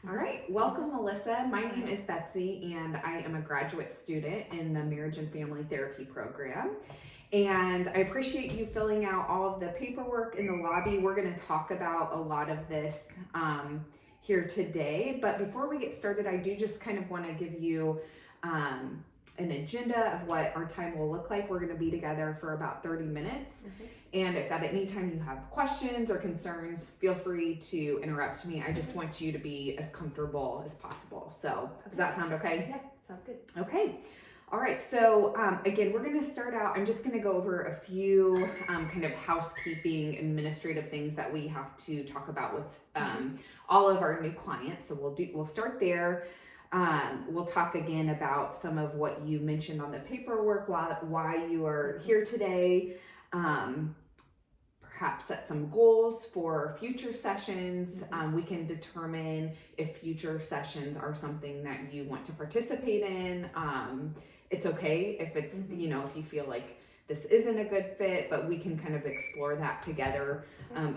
All right, welcome Melissa. My name is Betsy and I am a graduate student in the Marriage and Family Therapy program. And I appreciate you filling out all of the paperwork in the lobby. We're going to talk about a lot of this here today. But before we get started, I do just kind of want to give you an agenda of what our time will look like. We're going to be together for about 30 minutes. And if at any time you have questions or concerns, feel free to interrupt me. I just want you to be as comfortable as possible. So does that sound okay? Yeah, sounds good. Okay. All right. So again, we're going to start out. I'm just going to go over a few kind of housekeeping administrative things that we have to talk about with all of our new clients. So we'll start there. We'll talk again about some of what you mentioned on the paperwork, why you are here today. Perhaps set some goals for future sessions. We can determine if future sessions are something that you want to participate in. It's okay if it's, if you feel like this isn't a good fit, but we can kind of explore that together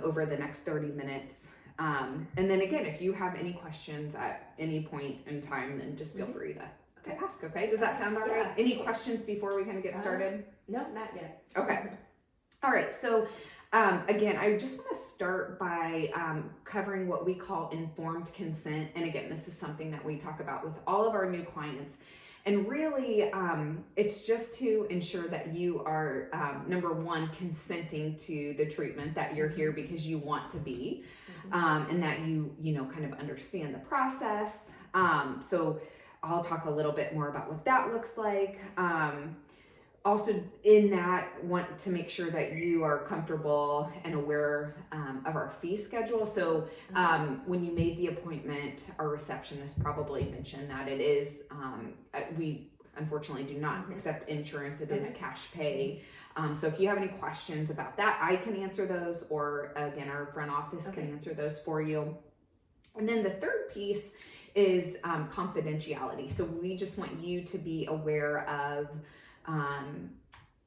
over the next 30 minutes. And then again, if you have any questions at any point in time, then just feel free to ask, okay? Does that sound all right? Any questions before we kind of get started? No, not yet. Okay. All right. So again, I just want to start by covering what we call informed consent. And again, this is something that we talk about with all of our new clients. And really, it's just to ensure that you are, number one, consenting to the treatment, that you're here because you want to be, and that you kind of understand the process. So I'll talk a little bit more about what that looks like. Also in that, want to make sure that you are comfortable and aware of our fee schedule. So when you made the appointment, our receptionist probably mentioned that it is, we unfortunately do not accept insurance. It is cash pay. So if you have any questions about that, I can answer those, or again, our front office can answer those for you. And then the third piece is confidentiality. So we just want you to be aware of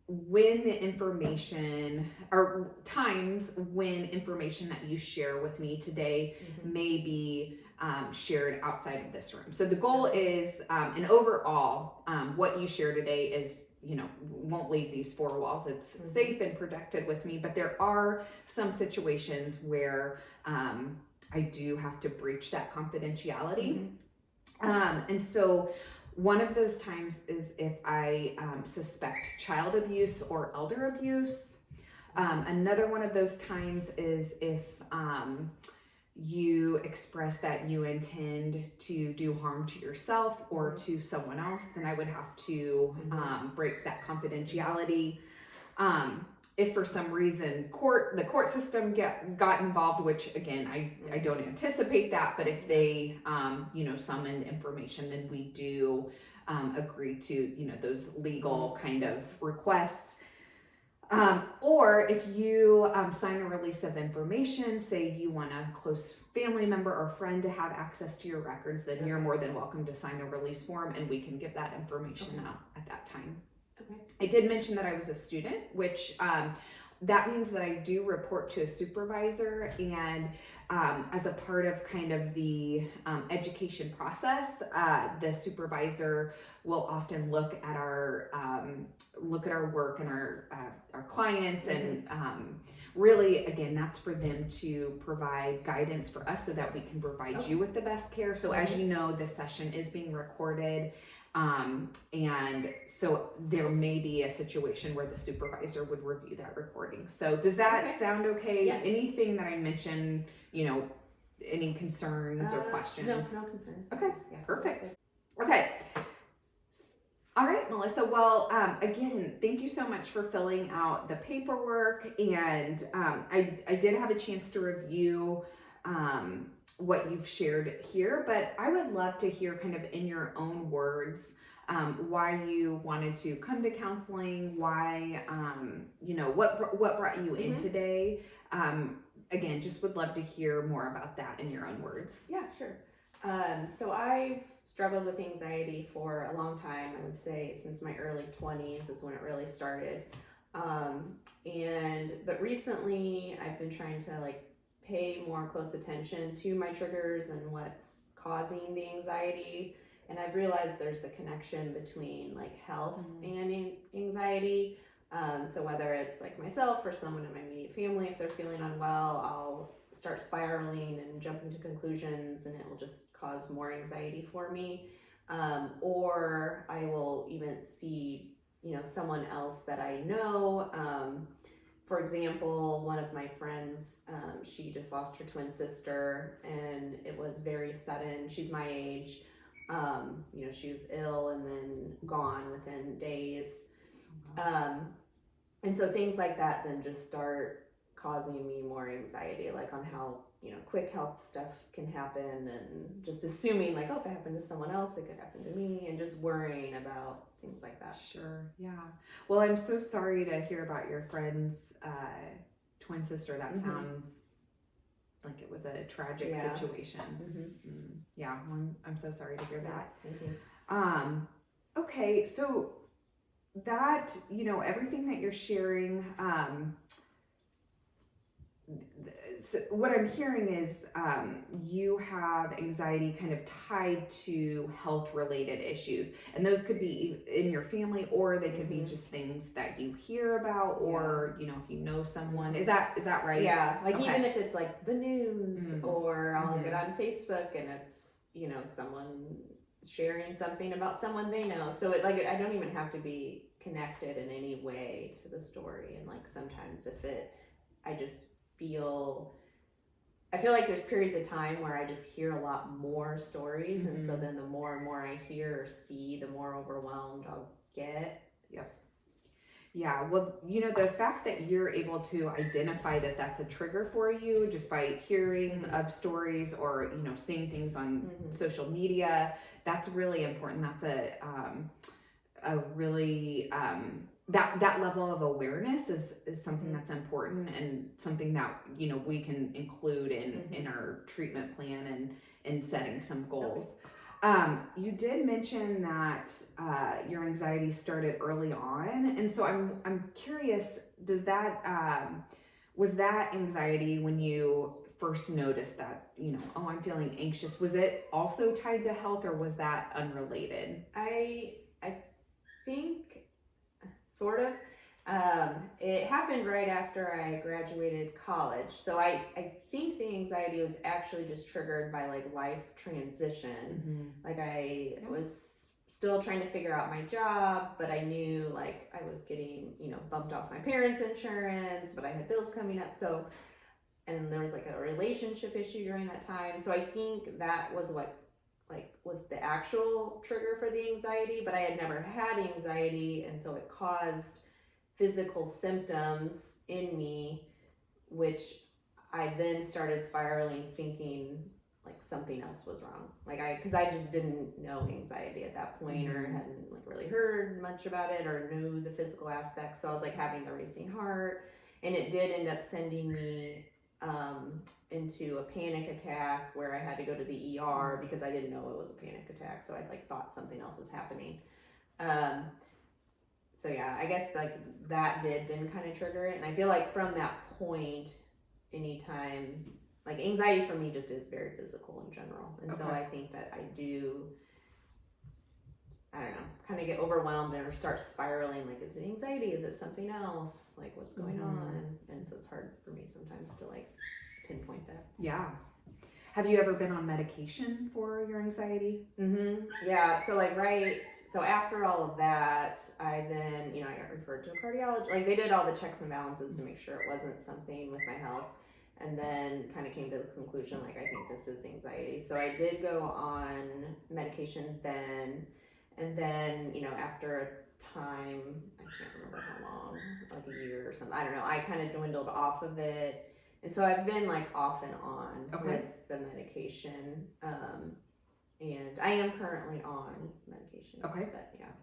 when the information, or times when information that you share with me today may be shared outside of this room. So the goal is, and overall, what you share today is, won't leave these four walls. It's safe and protected with me, but there are some situations where I do have to breach that confidentiality. And so one of those times is if I suspect child abuse or elder abuse. Another one of those times is if you express that you intend to do harm to yourself or to someone else, then I would have to break that confidentiality. If for some reason the court system got involved, which again, I don't anticipate that, but if they, summoned information, then we do agree to, those legal kind of requests. Or if you sign a release of information, say you want a close family member or friend to have access to your records, then you're more than welcome to sign a release form and we can get that information out at that time. I did mention that I was a student, which that means that I do report to a supervisor, and as a part of kind of the education process, the supervisor will often look at our work and our clients, and really, again, that's for them to provide guidance for us so that we can provide you with the best care. So as you know, this session is being recorded. And so there may be a situation where the supervisor would review that recording. So does that sound okay? Yeah. Anything that I mentioned, any concerns or questions? No concerns. Okay, yeah, perfect. Okay. All right, Melissa. Well, again, thank you so much for filling out the paperwork. And I did have a chance to review what you've shared here, but I would love to hear kind of in your own words why you wanted to come to counseling, why, what brought you in today. Again, just would love to hear more about that in your own words. Yeah, sure. So I've struggled with anxiety for a long time. I would say since my early 20s is when it really started. But recently I've been trying to pay more close attention to my triggers and what's causing the anxiety. And I've realized there's a connection between like health and anxiety. So whether it's like myself or someone in my immediate family, if they're feeling unwell, I'll start spiraling and jump into conclusions, and it will just cause more anxiety for me. Or I will even see, someone else that I know. For example, one of my friends, she just lost her twin sister, and it was very sudden. She's my age. She was ill and then gone within days. And so things like that then just start causing me more anxiety, like on how, quick health stuff can happen, and just assuming like, oh, if it happened to someone else, it could happen to me, and just worrying about things like that. Sure. Yeah. Well, I'm so sorry to hear about your friend's twin sister. That sounds like it was a tragic situation. Yeah. I'm so sorry to hear that. Okay. So that, everything that you're sharing, so what I'm hearing is you have anxiety kind of tied to health related issues, and those could be in your family, or they could be just things that you hear about, or if you know someone. Is that right? Yeah, like even if it's like the news, or I'll get on Facebook and it's someone sharing something about someone they know, so I don't even have to be connected in any way to the story. And like sometimes I feel like there's periods of time where I just hear a lot more stories, and so then the more and more I hear or see, the more overwhelmed I'll get. Yeah, well, the fact that you're able to identify that that's a trigger for you just by hearing of stories, or seeing things on social media, that's really important. That's a really that level of awareness is something that's important, and something that we can include in our treatment plan and in setting some goals. You did mention that your anxiety started early on, and so I'm curious, does that was that anxiety when you first noticed that, oh, I'm feeling anxious, was it also tied to health, or was that unrelated? I think sort of. It happened right after I graduated college. So I think the anxiety was actually just triggered by like life transition. Like I was still trying to figure out my job, but I knew like I was getting, bumped off my parents' insurance, but I had bills coming up. So, and there was like a relationship issue during that time. So I think that was what was the actual trigger for the anxiety, but I had never had anxiety, and so it caused physical symptoms in me, which I then started spiraling, thinking like something else was wrong. Because I just didn't know anxiety at that point, or hadn't like really heard much about it, or knew the physical aspects. So I was like having the racing heart, and it did end up sending me into a panic attack where I had to go to the ER because I didn't know it was a panic attack. So I like thought something else was happening. So yeah, I guess like that did then kind of trigger it. And I feel like from that point, anytime, like anxiety for me just is very physical in general. And so I think that I do, I don't know, kind of get overwhelmed or start spiraling. Like, is it anxiety? Is it something else? Like, what's going on? And so it's hard for me sometimes to like pinpoint that. Yeah. Have you ever been on medication for your anxiety? Yeah. So so after all of that, I then, I got referred to a cardiologist. Like they did all the checks and balances to make sure it wasn't something with my health. And then kind of came to the conclusion, like, I think this is anxiety. So I did go on medication then. And then, after a time, I can't remember how long, like a year or something, I don't know, I kind of dwindled off of it. And so I've been like off and on with the medication. And I am currently on medication. Okay. But yeah.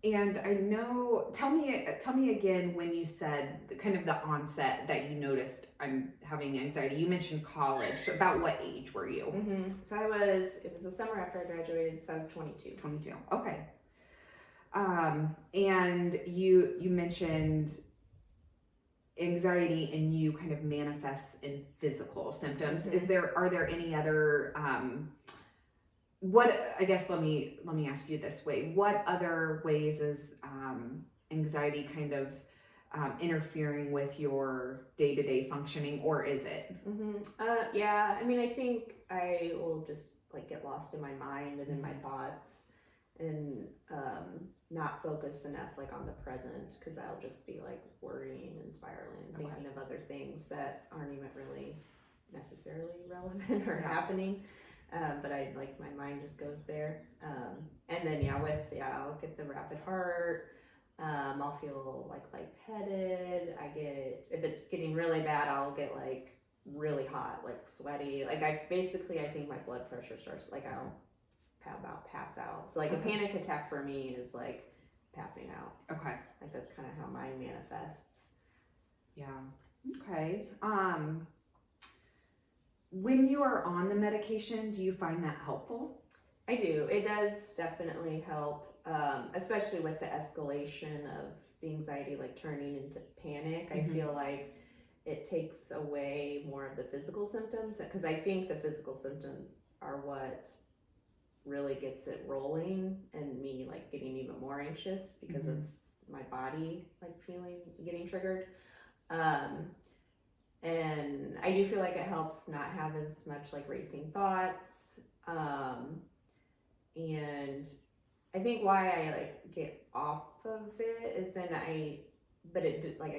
And I know, tell me again when you said kind of the onset that you noticed I'm having anxiety. You mentioned college. So about what age were you? So it was the summer after I graduated, so I was 22. 22. Okay. And you mentioned anxiety in you kind of manifests in physical symptoms. Mhm. Are there any other what, I guess, let me ask you this way. What other ways is anxiety kind of interfering with your day-to-day functioning, or is it? Yeah, I mean, I think I will just like get lost in my mind and in my Mhm. thoughts and not focus enough like on the present because I'll just be like worrying and spiraling and Okay. thinking of other things that aren't even really necessarily relevant or Yeah. happening. But I like my mind just goes there. And then I'll get the rapid heart. I'll feel like lightheaded. If it's getting really bad, I'll get like really hot, like sweaty. Like I think my blood pressure starts like I'll about pass out. So like a panic attack for me is like passing out. Okay. Like that's kind of how mine manifests. Yeah. Okay. When you are on the medication, do you find that helpful? I do. It does definitely help, especially with the escalation of the anxiety, like turning into panic. I feel like it takes away more of the physical symptoms because I think the physical symptoms are what really gets it rolling and me like getting even more anxious because of my body like getting triggered. And I do feel like it helps not have as much like racing thoughts. And I think why I like get off of it is I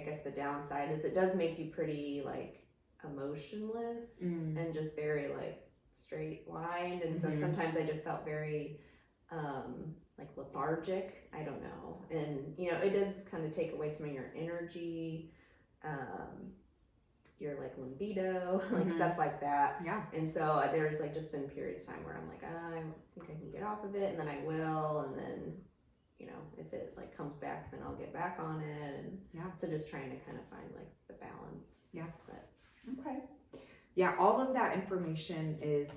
guess the downside is it does make you pretty like emotionless and just very like straight lined. And so sometimes I just felt very like lethargic. I don't know. And it does kind of take away some of your energy. Your like libido, like stuff like that. Yeah. And so there's like just been periods of time where I'm like, I think I can get off of it, and then I will, and then if it like comes back, then I'll get back on it. And so just trying to kind of find like the balance. Yeah. But okay. Yeah, all of that information is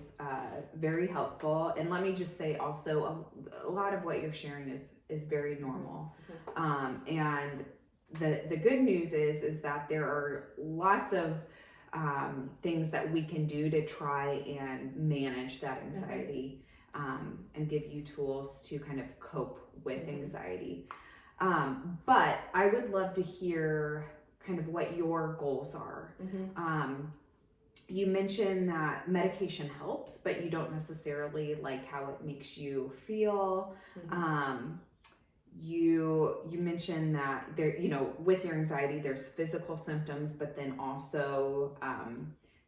very helpful. And let me just say also, a lot of what you're sharing is very normal. And the good news is that there are lots of things that we can do to try and manage that anxiety and give you tools to kind of cope with anxiety. But I would love to hear kind of what your goals are. You mentioned that medication helps, but you don't necessarily like how it makes you feel. You mentioned that there, with your anxiety, there's physical symptoms, but then also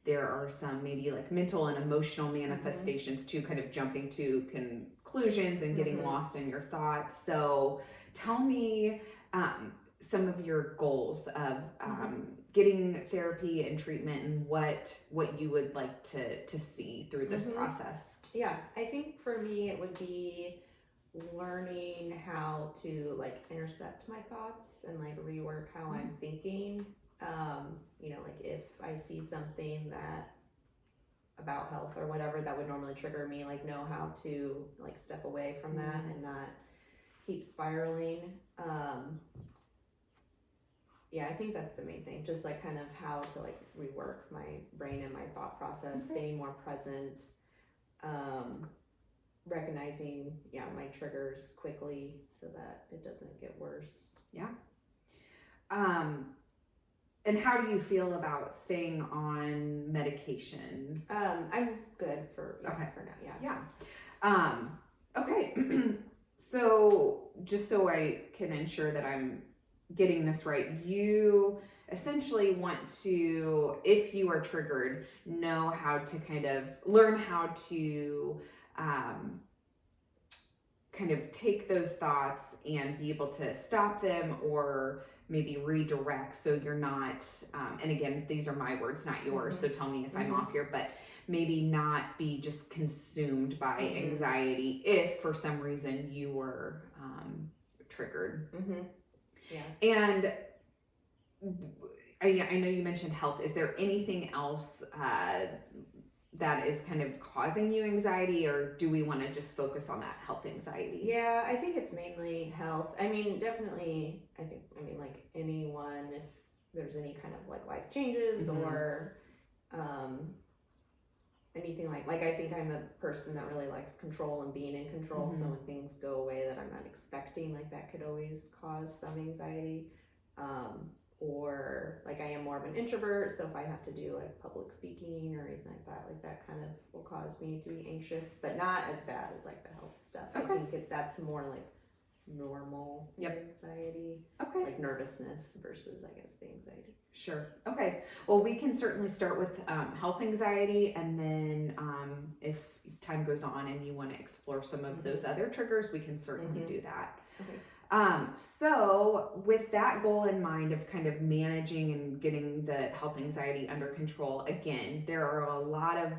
there are some maybe like mental and emotional manifestations too, kind of jumping to conclusions and getting lost in your thoughts. So tell me some of your goals of getting therapy and treatment and what you would like to see through this process. Yeah, I think for me it would be learning how to like intercept my thoughts and like rework how I'm thinking. Like if I see something that about health or whatever that would normally trigger me, like know how to like step away from that and not keep spiraling. I think that's the main thing, just like kind of how to like rework my brain and my thought process, staying more present, recognizing my triggers quickly so that it doesn't get worse. And how do you feel about staying on medication? I'm good for now. Okay. So just so I can ensure that I'm getting this right, you essentially want to, if you are triggered, know how to kind of learn how to kind of take those thoughts and be able to stop them or maybe redirect so you're not, and again, these are my words, not yours, so tell me if I'm off here, but maybe not be just consumed by anxiety if for some reason you were triggered. And I know you mentioned health. Is there anything else that is kind of causing you anxiety, or do we want to just focus on that health anxiety? Yeah, I think it's mainly health. I mean, definitely, like anyone, if there's any kind of like life changes Mhm. or anything like I think I'm a person that really likes control and being in control. So Mhm. when things go away that I'm not expecting, like that could always cause some anxiety. Or like I am more of an introvert, so if I have to do like public speaking or anything like that kind of will cause me to be anxious, but not as bad as like the health stuff. Okay. I think that's more like normal anxiety, Okay. like nervousness versus I guess the anxiety. Sure. Okay. Well, we can certainly start with health anxiety, and then if time goes on and you want to explore some of those other triggers, we can certainly do that. Okay. So with that goal in mind of kind of managing and getting the health anxiety under control, again, there are a lot of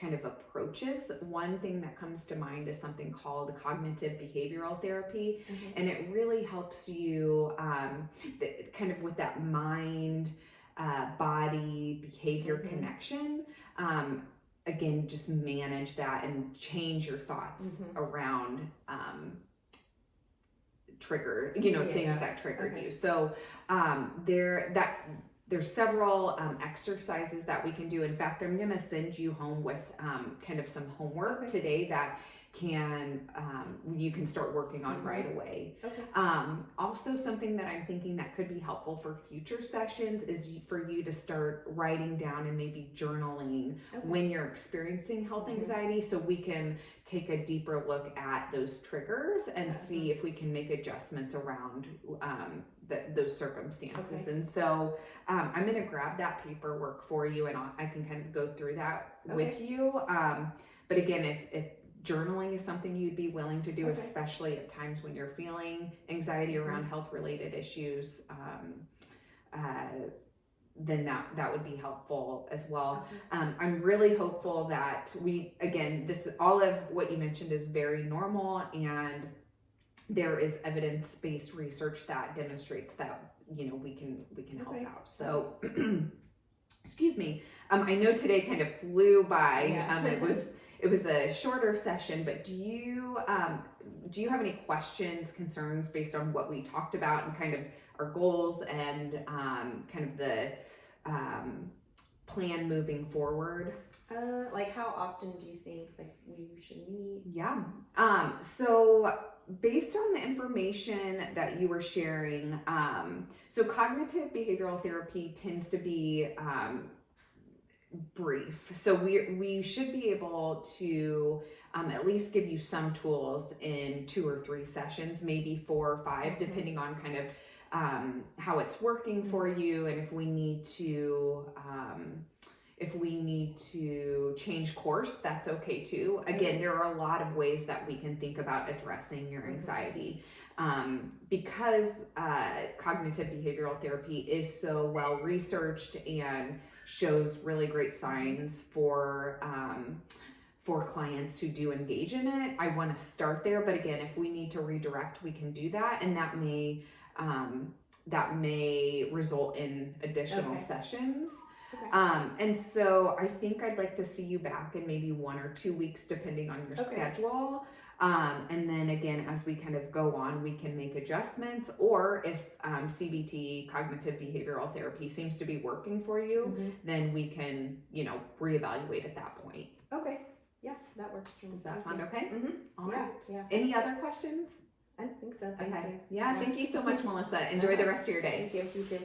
kind of approaches. One thing that comes to mind is something called cognitive behavioral therapy, and it really helps you kind of with that mind, body, behavior connection. Again, just manage that and change your thoughts around trigger, things that triggered you. So there's several exercises that we can do. In fact, I'm going to send you home with kind of some homework today that you can start working on right away. Also, something that I'm thinking that could be helpful for future sessions is for you to start writing down and maybe journaling when you're experiencing health anxiety, so we can take a deeper look at those triggers and see if we can make adjustments around those circumstances. And so I'm going to grab that paperwork for you, and I can kind of go through that with you. But again, if journaling is something you'd be willing to do, especially at times when you're feeling anxiety around health-related issues, then that would be helpful as well. I'm really hopeful that all of what you mentioned is very normal, and there is evidence-based research that demonstrates that we can help out. So excuse me. I know today kind of flew by. It was a shorter session, but do you have any questions, concerns based on what we talked about and kind of our goals and kind of the plan moving forward? Like how often do you think like we should meet? Yeah. So based on the information that you were sharing, so cognitive behavioral therapy tends to be brief. So we should be able to at least give you some tools in 2 or 3 sessions, maybe 4 or 5, depending on kind of how it's working for you, and if we need to change course, that's okay too. Again, there are a lot of ways that we can think about addressing your anxiety. Because cognitive behavioral therapy is so well researched and shows really great signs for clients who do engage in it, I want to start there. But again, if we need to redirect, we can do that, and that may result in additional sessions. And so I think I'd like to see you back in maybe 1 or 2 weeks, depending on your schedule. And then again, as we kind of go on, we can make adjustments, or if CBT, cognitive behavioral therapy, seems to be working for you, then we can, reevaluate at that point. Okay. Yeah, that works. Does that sound okay? All Yeah. right. Yeah. Any other questions? I think so. Thank you. Yeah, thank you so much, Melissa. Enjoy the rest of your day. Thank you. You too.